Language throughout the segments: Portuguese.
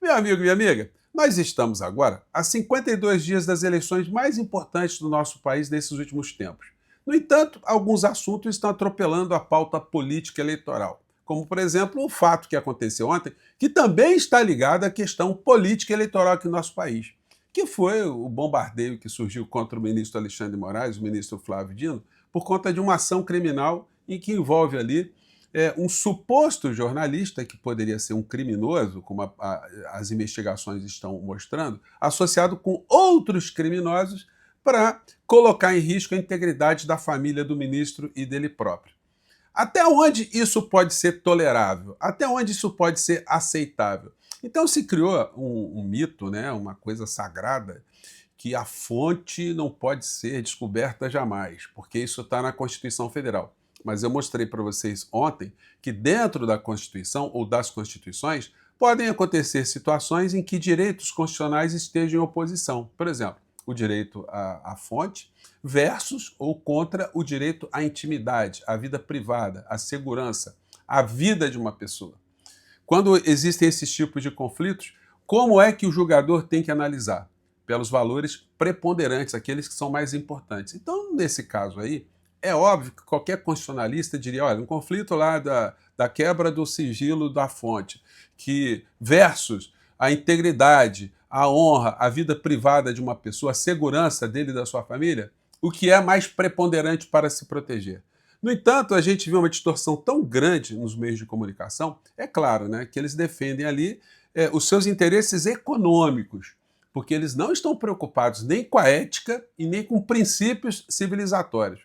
Meu amigo, minha amiga, nós estamos agora a 52 dias das eleições mais importantes do nosso país nesses últimos tempos. No entanto, alguns assuntos estão atropelando a pauta política eleitoral, como, por exemplo, o fato que aconteceu ontem, que também está ligado à questão política eleitoral aqui no nosso país, que foi o bombardeio que surgiu contra o ministro Alexandre de Moraes, o ministro Flávio Dino, por conta de uma ação criminal em que envolve ali um suposto jornalista, que poderia ser um criminoso, como as investigações estão mostrando, associado com outros criminosos para colocar em risco a integridade da família do ministro e dele próprio. Até onde isso pode ser tolerável? Até onde isso pode ser aceitável? Então se criou um mito, né, uma coisa sagrada, que a fonte não pode ser descoberta jamais, porque isso está na Constituição Federal. Mas eu mostrei para vocês ontem que dentro da Constituição ou das Constituições podem acontecer situações em que direitos constitucionais estejam em oposição. Por exemplo, o direito à fonte versus ou contra o direito à intimidade, à vida privada, à segurança, à vida de uma pessoa. Quando existem esses tipos de conflitos, como é que o julgador tem que analisar? Pelos valores preponderantes, aqueles que são mais importantes. Então, nesse caso aí, é óbvio que qualquer constitucionalista diria, olha, um conflito lá da quebra do sigilo da fonte, que versus a integridade, a honra, a vida privada de uma pessoa, a segurança dele e da sua família, o que é mais preponderante para se proteger? No entanto, a gente vê uma distorção tão grande nos meios de comunicação, é claro, né, que eles defendem ali os seus interesses econômicos, porque eles não estão preocupados nem com a ética e nem com princípios civilizatórios.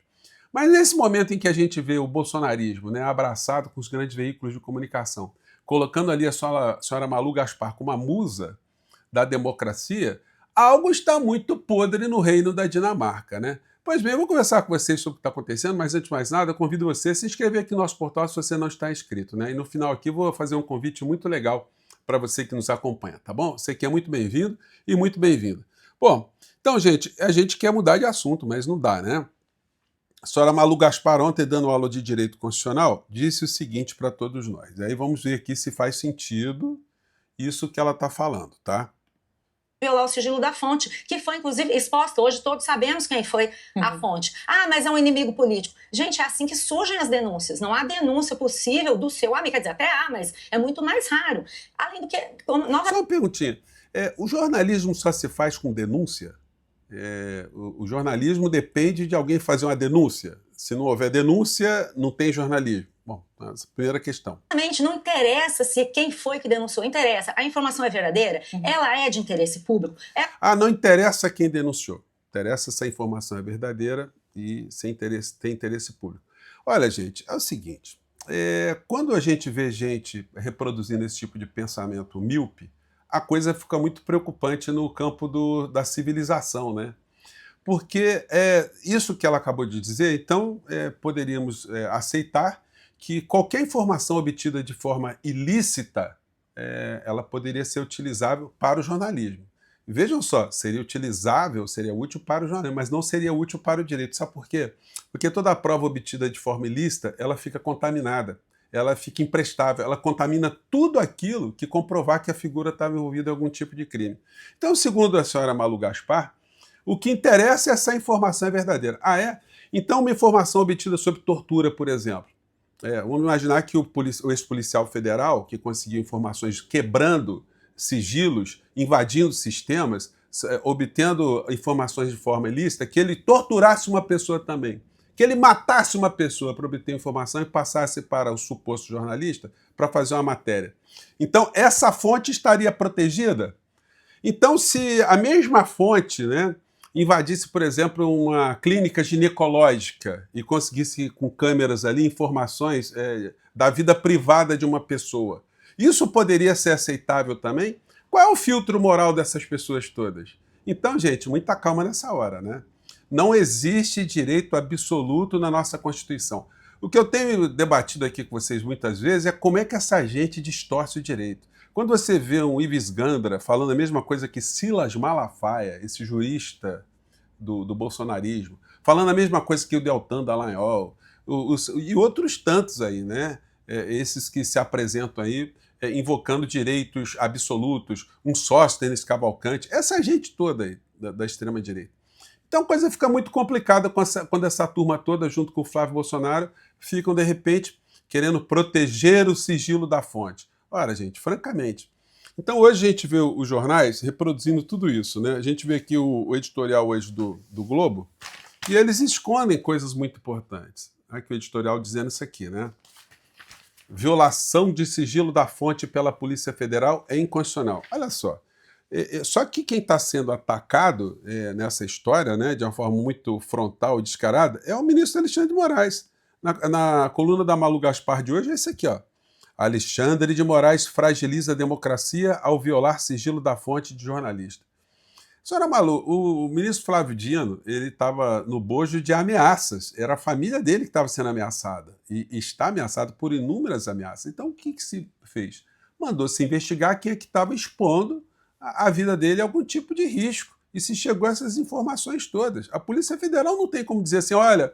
Mas nesse momento em que a gente vê o bolsonarismo, né, abraçado com os grandes veículos de comunicação, colocando ali a senhora Malu Gaspar como a musa da democracia, algo está muito podre no reino da Dinamarca, né? Pois bem, eu vou conversar com vocês sobre o que está acontecendo, mas antes de mais nada, eu convido você a se inscrever aqui no nosso portal se você não está inscrito, né? E no final aqui vou fazer um convite muito legal para você que nos acompanha, tá bom? Você que é muito bem-vindo e muito bem-vinda. Bom, então, gente, a gente quer mudar de assunto, mas não dá, né? A senhora Malu Gaspar, ontem, dando aula de Direito Constitucional, disse o seguinte para todos nós. Aí vamos ver aqui se faz sentido isso que ela está falando, tá? Violar o sigilo da fonte, que foi inclusive exposta. Hoje todos sabemos quem foi a fonte. Ah, mas é um inimigo político. Gente, é assim que surgem as denúncias. Não há denúncia possível do seu amigo. Quer dizer, até há, mas é muito mais raro. Além do que... Só uma perguntinha. O jornalismo só se faz com denúncia? O jornalismo depende de alguém fazer uma denúncia. Se não houver denúncia, não tem jornalismo. Bom, essa é a primeira questão. Exatamente, não interessa se quem foi que denunciou, interessa. A informação é verdadeira, ela é de interesse público. Não interessa quem denunciou. Interessa se a informação é verdadeira e se tem interesse público. Olha, gente, é o seguinte. Quando a gente vê gente reproduzindo esse tipo de pensamento míope, a coisa fica muito preocupante no campo da civilização, né? Porque isso que ela acabou de dizer, então poderíamos aceitar que qualquer informação obtida de forma ilícita, ela poderia ser utilizável para o jornalismo. Vejam só, seria utilizável, seria útil para o jornalismo, mas não seria útil para o direito. Sabe por quê? Porque toda a prova obtida de forma ilícita, ela fica contaminada, ela fica imprestável, ela contamina tudo aquilo que comprovar que a figura estava envolvida em algum tipo de crime. Então, segundo a senhora Malu Gaspar, o que interessa é se a informação é verdadeira. Ah, é? Então, uma informação obtida sobre tortura, por exemplo. Vamos imaginar que o ex-policial federal, que conseguiu informações quebrando sigilos, invadindo sistemas, obtendo informações de forma ilícita, que ele torturasse uma pessoa também. Que ele matasse uma pessoa para obter informação e passasse para o suposto jornalista para fazer uma matéria. Então, essa fonte estaria protegida? Então, se a mesma fonte, né, invadisse, por exemplo, uma clínica ginecológica e conseguisse, com câmeras ali, informações da vida privada de uma pessoa, isso poderia ser aceitável também? Qual é o filtro moral dessas pessoas todas? Então, gente, muita calma nessa hora, né? Não existe direito absoluto na nossa Constituição. O que eu tenho debatido aqui com vocês muitas vezes é como é que essa gente distorce o direito. Quando você vê um Ives Gandra falando a mesma coisa que Silas Malafaia, esse jurista do bolsonarismo, falando a mesma coisa que o Deltan Dallagnol, e outros tantos aí, né? Esses que se apresentam aí invocando direitos absolutos, um Sóstenes Cavalcante, essa gente toda aí da extrema-direita. Então a coisa fica muito complicada quando essa turma toda, junto com o Flávio Bolsonaro, ficam, de repente, querendo proteger o sigilo da fonte. Ora, gente, francamente. Então hoje a gente vê os jornais reproduzindo tudo isso, né? A gente vê aqui o editorial hoje do Globo, e eles escondem coisas muito importantes. Aqui o editorial dizendo isso aqui, né? Violação de sigilo da fonte pela Polícia Federal é inconstitucional. Olha só. Só que quem está sendo atacado nessa história, né, de uma forma muito frontal e descarada, é o ministro Alexandre de Moraes. Na coluna da Malu Gaspar de hoje é esse aqui, ó. Alexandre de Moraes fragiliza a democracia ao violar sigilo da fonte de jornalista. Senhora Malu, o ministro Flávio Dino, ele estava no bojo de ameaças. Era a família dele que estava sendo ameaçada. E está ameaçada por inúmeras ameaças. Então, o que se fez? Mandou-se investigar quem é que estava expondo a vida dele a algum tipo de risco. E se chegou a essas informações todas. A Polícia Federal não tem como dizer assim, olha,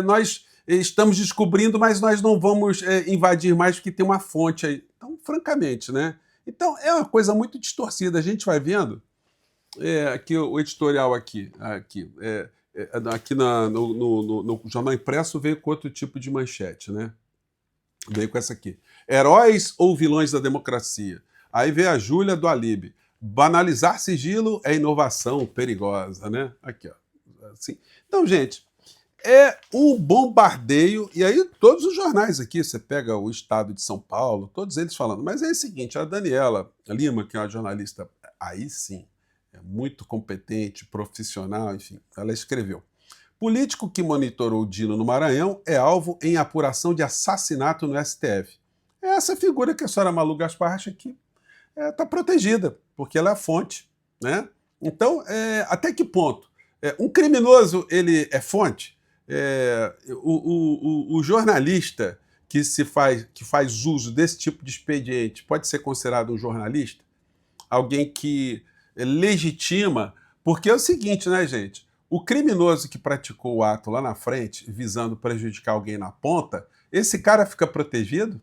nós estamos descobrindo, mas nós não vamos invadir mais porque tem uma fonte aí. Então, francamente, né? Então, é uma coisa muito distorcida. A gente vai vendo... aqui o editorial aqui no Jornal Impresso veio com outro tipo de manchete, né? Veio com essa aqui. Heróis ou vilões da democracia? Aí veio a Júlia do Alibe. Banalizar sigilo é inovação perigosa, né? Aqui, ó. Assim. Então, gente, é um bombardeio, e aí todos os jornais aqui, você pega o Estado de São Paulo, todos eles falando, mas é o seguinte, a Daniela Lima, que é uma jornalista, aí sim, é muito competente, profissional, enfim, ela escreveu. Político que monitorou Dino no Maranhão é alvo em apuração de assassinato no STF. É essa figura que a senhora Malu Gaspar acha que está protegida, porque ela é a fonte, né? Então, até que ponto? Um criminoso, ele é fonte? O jornalista que faz uso desse tipo de expediente pode ser considerado um jornalista? Alguém que legitima, porque é o seguinte, né, gente? O criminoso que praticou o ato lá na frente, visando prejudicar alguém na ponta, esse cara fica protegido?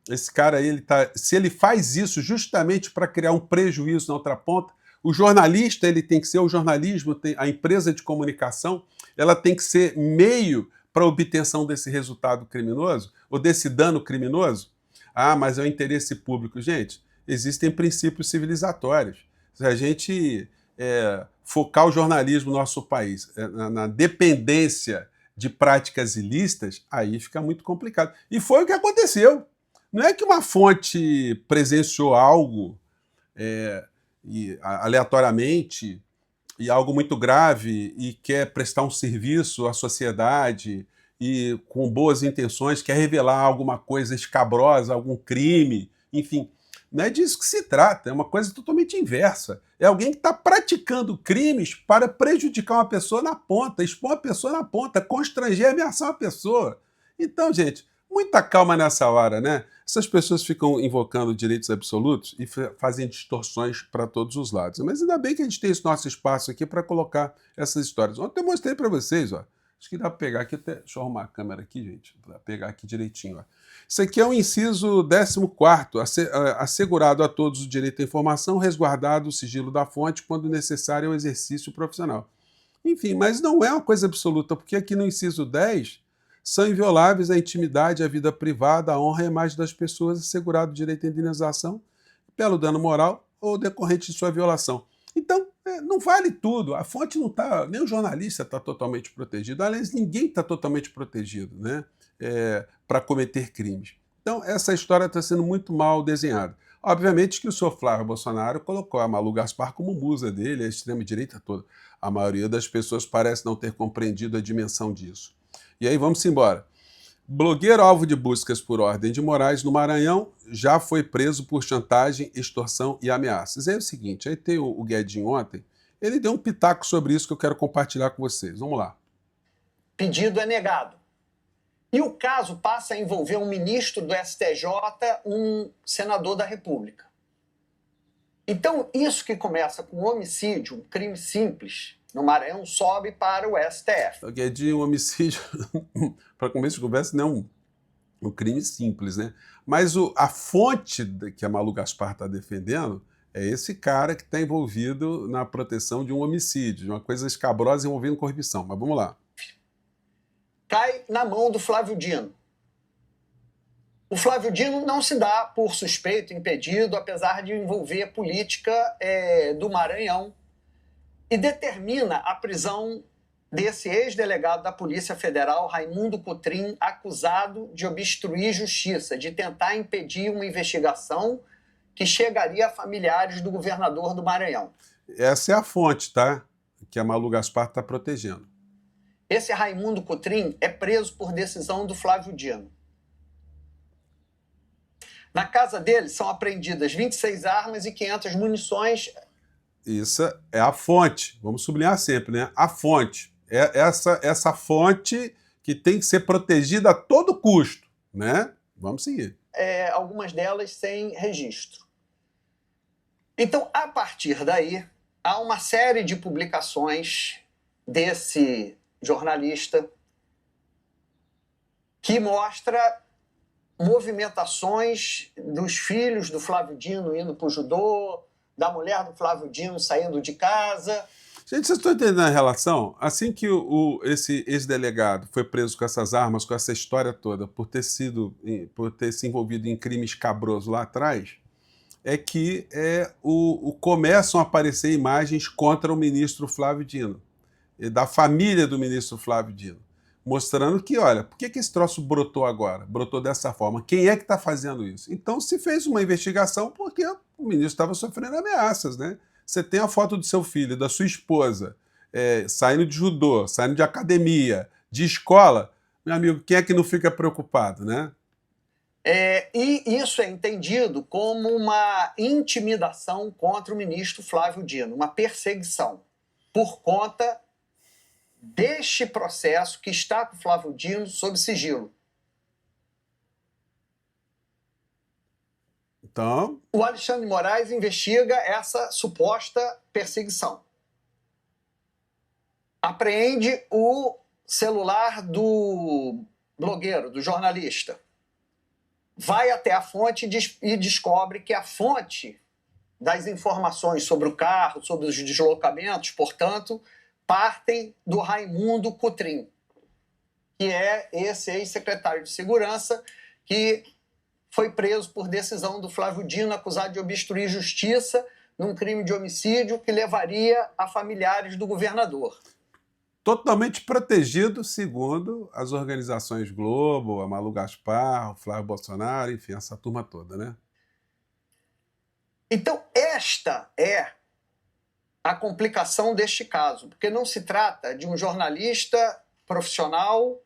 Esse cara aí, se ele faz isso justamente para criar um prejuízo na outra ponta, o jornalista, ele tem que ser o jornalismo, a empresa de comunicação, ela tem que ser meio para a obtenção desse resultado criminoso, ou desse dano criminoso? Ah, mas é o interesse público. Gente, existem princípios civilizatórios. Se a gente focar o jornalismo no nosso país na dependência de práticas ilícitas, aí fica muito complicado. E foi o que aconteceu. Não é que uma fonte presenciou algo aleatoriamente e algo muito grave e quer prestar um serviço à sociedade e com boas intenções quer revelar alguma coisa escabrosa, algum crime, enfim. Não é disso que se trata, é uma coisa totalmente inversa. É alguém que está praticando crimes para prejudicar uma pessoa na ponta, expor uma pessoa na ponta, constranger, ameaçar uma pessoa. Então, gente, muita calma nessa hora, né? Essas pessoas ficam invocando direitos absolutos e fazem distorções para todos os lados. Mas ainda bem que a gente tem esse nosso espaço aqui para colocar essas histórias. Ontem eu mostrei para vocês, ó. Acho que dá para pegar aqui, deixa eu arrumar a câmera aqui, gente, para pegar aqui direitinho. Ó. Isso aqui é o inciso 14º, assegurado a todos o direito à informação, resguardado o sigilo da fonte quando necessário ao exercício profissional. Enfim, mas não é uma coisa absoluta, porque aqui no inciso 10 são invioláveis a intimidade, a vida privada, a honra e a imagem das pessoas, assegurado o direito à indenização pelo dano moral ou decorrente de sua violação. Então, não vale tudo. A fonte não está, nem o jornalista está totalmente protegido. Aliás, ninguém está totalmente protegido, né, para cometer crimes. Então, essa história está sendo muito mal desenhada. Obviamente que o senhor Flávio Bolsonaro colocou a Malu Gaspar como musa dele, a extrema-direita toda. A maioria das pessoas parece não ter compreendido a dimensão disso. E aí, vamos embora. Blogueiro alvo de buscas por ordem de Moraes no Maranhão já foi preso por chantagem, extorsão e ameaças. É o seguinte, aí tem o Guedin ontem, ele deu um pitaco sobre isso que eu quero compartilhar com vocês. Vamos lá. Pedido é negado. E o caso passa a envolver um ministro do STJ, um senador da República. Então, isso que começa com homicídio, um crime simples, no Maranhão, sobe para o STF. O Guedin, um homicídio, para começo de conversa, não é um crime simples, né? Mas a fonte que a Malu Gaspar está defendendo é esse cara que está envolvido na proteção de um homicídio, de uma coisa escabrosa envolvendo corrupção. Mas vamos lá. Cai na mão do Flávio Dino. O Flávio Dino não se dá por suspeito, impedido, apesar de envolver a política do Maranhão, e determina a prisão desse ex-delegado da Polícia Federal, Raimundo Cotrim, acusado de obstruir justiça, de tentar impedir uma investigação que chegaria a familiares do governador do Maranhão. Essa é a fonte, tá? Que a Malu Gaspar está protegendo. Esse Raimundo Cotrim é preso por decisão do Flávio Dino. Na casa dele são apreendidas 26 armas e 500 munições. Isso é a fonte. Vamos sublinhar sempre, né? A fonte. É essa fonte que tem que ser protegida a todo custo, né? Vamos seguir. Algumas delas sem registro. Então, a partir daí, há uma série de publicações desse jornalista que mostra movimentações dos filhos do Flávio Dino indo para o judô, da mulher do Flávio Dino saindo de casa. Gente, vocês estão entendendo a relação? Assim que esse ex-delegado foi preso com essas armas, com essa história toda, por ter se envolvido em crime escabroso lá atrás, é que começam a aparecer imagens contra o ministro Flávio Dino, e da família do ministro Flávio Dino, mostrando que, olha, por que esse troço brotou agora? Brotou dessa forma. Quem é que está fazendo isso? Então se fez uma investigação porque o ministro estava sofrendo ameaças, né? Você tem a foto do seu filho, da sua esposa, saindo de judô, saindo de academia, de escola. Meu amigo, quem é que não fica preocupado, né? E isso é entendido como uma intimidação contra o ministro Flávio Dino, uma perseguição, por conta deste processo que está com o Flávio Dino sob sigilo. Então, o Alexandre de Moraes investiga essa suposta perseguição. Apreende o celular do blogueiro, do jornalista. Vai até a fonte e descobre que a fonte das informações sobre o carro, sobre os deslocamentos, portanto, partem do Raimundo Cotrim, que é esse ex-secretário de Segurança que foi preso por decisão do Flávio Dino, acusado de obstruir justiça num crime de homicídio que levaria a familiares do governador. Totalmente protegido, segundo as organizações Globo, a Malu Gaspar, o Flávio Bolsonaro, enfim, essa turma toda, né? Então, esta é a complicação deste caso, porque não se trata de um jornalista profissional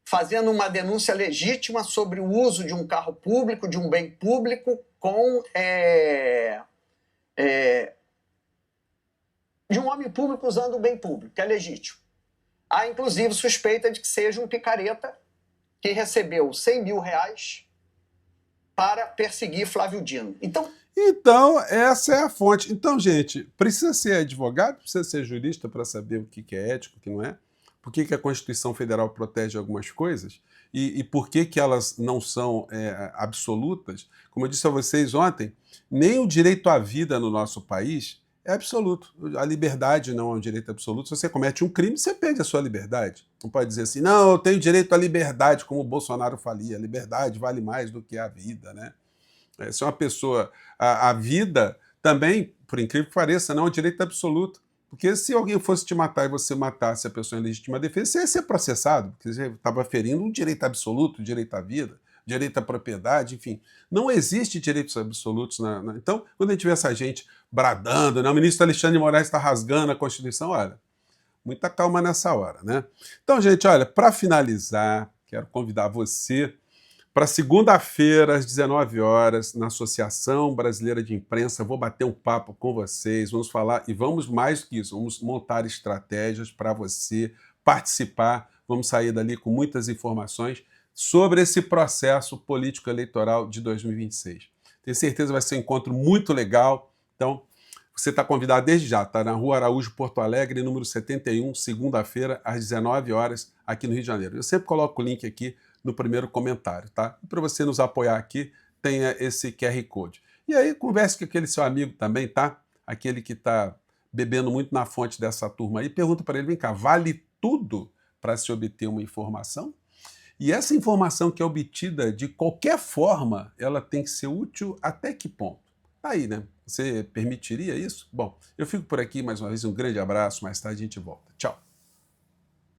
fazendo uma denúncia legítima sobre o uso de um carro público, de um bem público, com de um homem público usando o bem público, que é legítimo. Há, inclusive, suspeita de que seja um picareta que recebeu 100 mil reais para perseguir Flávio Dino. Então, essa é a fonte. Então, gente, precisa ser advogado, precisa ser jurista para saber o que é ético, o que não é? Por que a Constituição Federal protege algumas coisas? E por que elas não são absolutas? Como eu disse a vocês ontem, nem o direito à vida no nosso país é absoluto. A liberdade não é um direito absoluto. Se você comete um crime, você perde a sua liberdade. Não pode dizer assim, não, eu tenho direito à liberdade, como o Bolsonaro falia. A liberdade vale mais do que a vida, né? Se uma pessoa... A vida também, por incrível que pareça, não é um direito absoluto. Porque se alguém fosse te matar e você matasse a pessoa em legítima defesa, você ia ser processado, porque você estava ferindo um direito absoluto, direito à vida, direito à propriedade, enfim. Não existe direitos absolutos. Então, quando a gente vê essa gente bradando, né, o ministro Alexandre de Moraes está rasgando a Constituição, olha, muita calma nessa hora, né? Então, gente, olha, para finalizar, quero convidar você para segunda-feira, às 19 horas, na Associação Brasileira de Imprensa. Vou bater um papo com vocês, vamos falar, e vamos mais do que isso, vamos montar estratégias para você participar, vamos sair dali com muitas informações sobre esse processo político-eleitoral de 2026. Tenho certeza que vai ser um encontro muito legal, então você está convidado desde já, está na Rua Araújo, Porto Alegre, número 71, segunda-feira, às 19 horas, aqui no Rio de Janeiro. Eu sempre coloco o link aqui no primeiro comentário, tá? E para você nos apoiar aqui, tenha esse QR Code. E aí, converse com aquele seu amigo também, tá? Aquele que está bebendo muito na fonte dessa turma aí, pergunta para ele, vem cá, vale tudo para se obter uma informação? E essa informação que é obtida de qualquer forma, ela tem que ser útil até que ponto? Tá aí, né? Você permitiria isso? Bom, eu fico por aqui mais uma vez, um grande abraço, mais tarde a gente volta. Tchau!